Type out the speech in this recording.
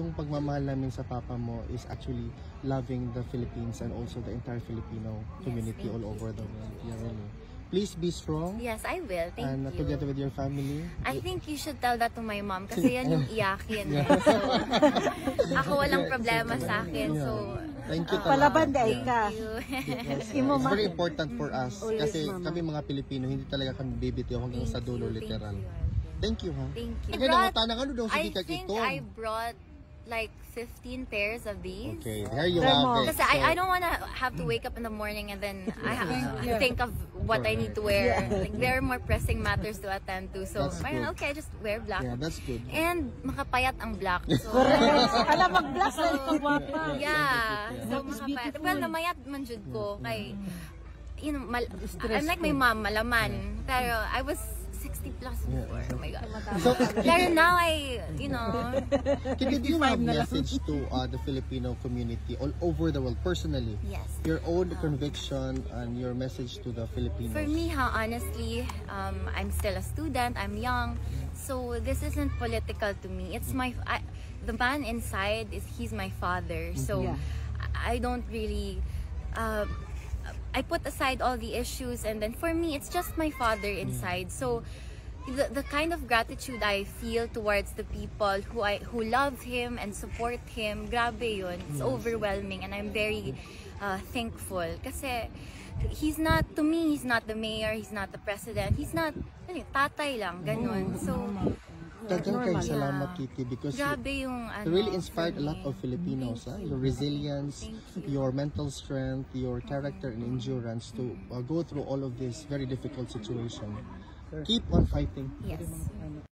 Yung pagmamahal namin sa papa mo is actually loving the Philippines and also the entire Filipino community all over the world. Yeah, really. Please be strong. Yes, I will. Thank and you. Together with your family. I think you should tell that to my mom kasi yan yung iyakin. So, ako walang problema sa akin. So, thank you Palaban dahil ka. It's very important for us kasi kami mga Pilipino, hindi talaga kami bibitiw hanggang sa dulo literal. Thank you, ha? Thank you. I think I brought like 15 pairs of these. Okay, here you have it. Because I don't want to have to wake up in the morning and then I have to think of what I need to wear. Like, there are more pressing matters to attend to. So, okay, just wear black. Yeah, that's good. And makapayat ang black. So, alam, mag-black na ito, guwapa. Yeah. So, makapayat. Well, namayat man jud ko. Kay, you know, I'm like my mom, malaman. Pero I was 60 plus before. Oh my God. So, Pero now you know. Can you give a message to the Filipino community all over the world personally? Yes. Your own conviction and your message to the Filipinos. For me, honestly, I'm still a student. I'm young. So this isn't political to me. It's the man inside he's my father. So I don't really I put aside all the issues, and then for me, it's just my father inside. So, the kind of gratitude I feel towards the people who love him and support him, grabe yun. It's overwhelming, and I'm very thankful. Kasi he's not the mayor, he's not the president, he's not, tatay lang, ganun. So, Salamat, Kitty, because you really inspired a lot of Filipinos. Your resilience, your mental strength, your character and endurance to go through all of this very difficult situation. Keep on fighting. Yes.